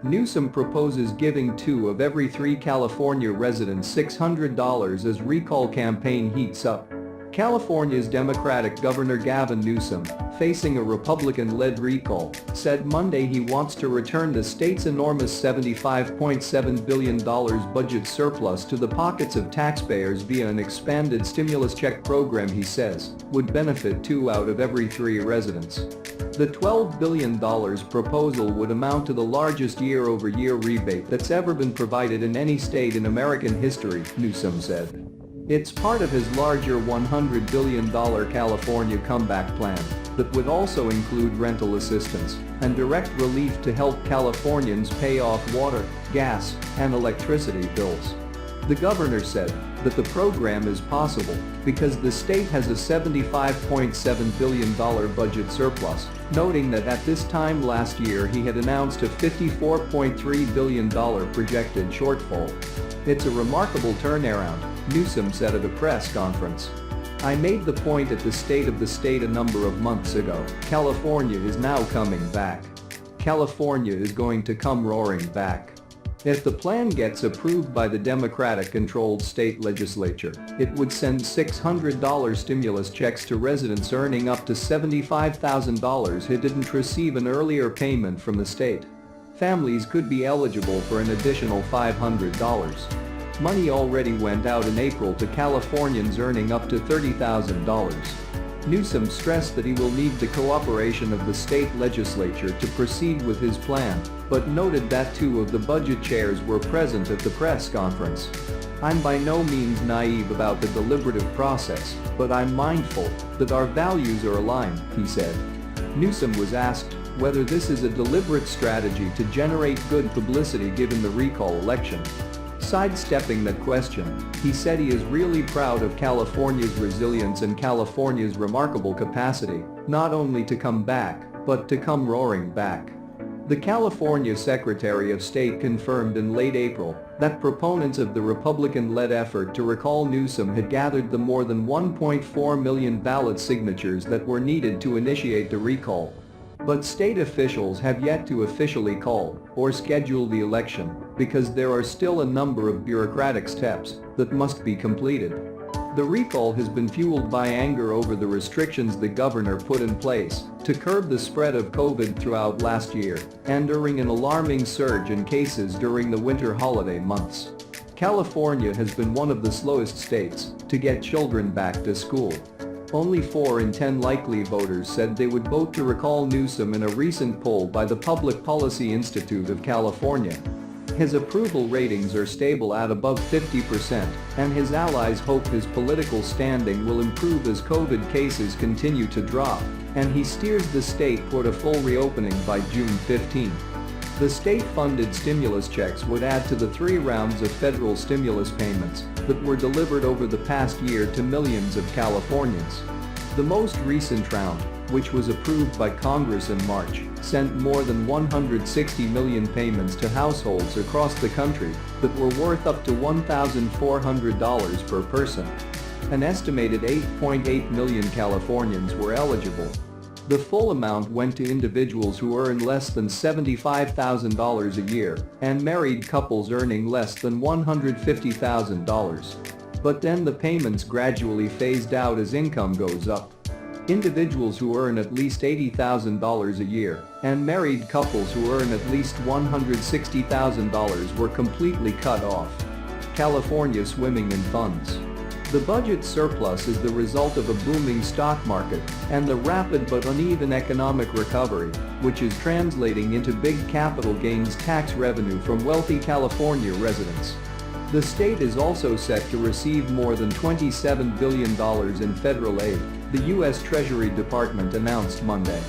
Newsom proposes giving 2 of every 3 California residents $600 as recall campaign heats up. California's Democratic Governor Gavin Newsom, facing a Republican-led recall, said Monday he wants to return the state's enormous $75.7 billion budget surplus to the pockets of taxpayers via an expanded stimulus check program he says would benefit 2 out of every 3 residents. The $12 billion proposal would amount to the largest year-over-year rebate that's ever been provided in any state in American history, Newsom said. It's part of his larger $100 billion California comeback plan that would also include rental assistance and direct relief to help Californians pay off water, gas, and electricity bills. The governor said that the program is possible because the state has a $75.7 billion budget surplus, noting that at this time last year he had announced a $54.3 billion projected shortfall. It's a remarkable turnaround, Newsom said at a press conference. I made the point at the State of the State a number of months ago. California is now coming back. California is going to come roaring back. If the plan gets approved by the Democratic-controlled state legislature, it would send $600 stimulus checks to residents earning up to $75,000 who didn't receive an earlier payment from the state. Families could be eligible for an additional $500. Money already went out in April to Californians earning up to $30,000. Newsom stressed that he will need the cooperation of the state legislature to proceed with his plan, but noted that 2 of the budget chairs were present at the press conference. I'm by no means naive about the deliberative process, but I'm mindful that our values are aligned, he said. Newsom was asked whether this is a deliberate strategy to generate good publicity given the recall election. Sidestepping that question, he said he is really proud of California's resilience and California's remarkable capacity, not only to come back, but to come roaring back. The California Secretary of State confirmed in late April that proponents of the Republican-led effort to recall Newsom had gathered the more than 1.4 million ballot signatures that were needed to initiate the recall. But state officials have yet to officially call or schedule the election because there are still a number of bureaucratic steps that must be completed. The recall has been fueled by anger over the restrictions the governor put in place to curb the spread of COVID throughout last year and during an alarming surge in cases during the winter holiday months. California has been one of the slowest states to get children back to school. Only 4 in 10 likely voters said they would vote to recall Newsom in a recent poll by the Public Policy Institute of California. His approval ratings are stable at above 50%, and his allies hope his political standing will improve as COVID cases continue to drop, and he steers the state toward a full reopening by June 15. The state-funded stimulus checks would add to the 3 rounds of federal stimulus payments that were delivered over the past year to millions of Californians. The most recent round, which was approved by Congress in March, sent more than 160 million payments to households across the country that were worth up to $1,400 per person. An estimated 8.8 million Californians were eligible. The full amount went to individuals who earn less than $75,000 a year and married couples earning less than $150,000. But then the payments gradually phased out as income goes up. Individuals who earn at least $80,000 a year and married couples who earn at least $160,000 were completely cut off. California swimming in funds. The budget surplus is the result of a booming stock market and the rapid but uneven economic recovery, which is translating into big capital gains tax revenue from wealthy California residents. The state is also set to receive more than $27 billion in federal aid, the U.S. Treasury Department announced Monday.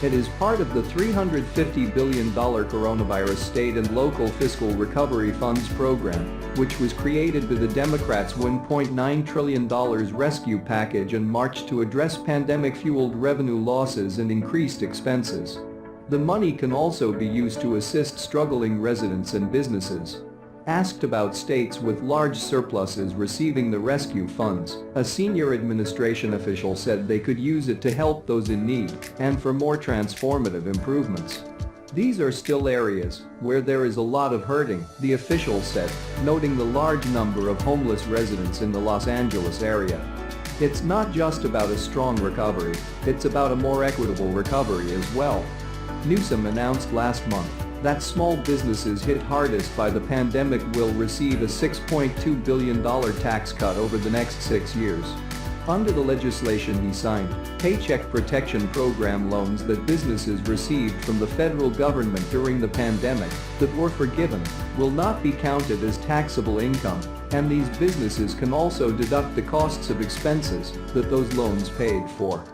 It is part of the $350 billion Coronavirus State and Local Fiscal Recovery Funds program, which was created with the Democrats' $1.9 trillion rescue package in March to address pandemic-fueled revenue losses and increased expenses. The money can also be used to assist struggling residents and businesses. Asked about states with large surpluses receiving the rescue funds, a senior administration official said they could use it to help those in need and for more transformative improvements. These are still areas where there is a lot of hurting, the official said, noting the large number of homeless residents in the Los Angeles area. It's not just about a strong recovery, it's about a more equitable recovery as well. Newsom announced last month that small businesses hit hardest by the pandemic will receive a $6.2 billion tax cut over the next 6 years. Under the legislation he signed, Paycheck Protection Program loans that businesses received from the federal government during the pandemic that were forgiven will not be counted as taxable income, and these businesses can also deduct the costs of expenses that those loans paid for.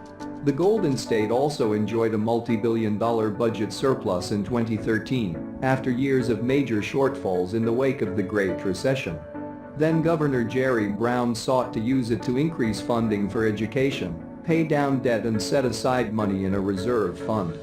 The Golden State also enjoyed a multi-billion-dollar budget surplus in 2013, after years of major shortfalls in the wake of the Great Recession. Then Governor Jerry Brown sought to use it to increase funding for education, pay down debt and set aside money in a reserve fund.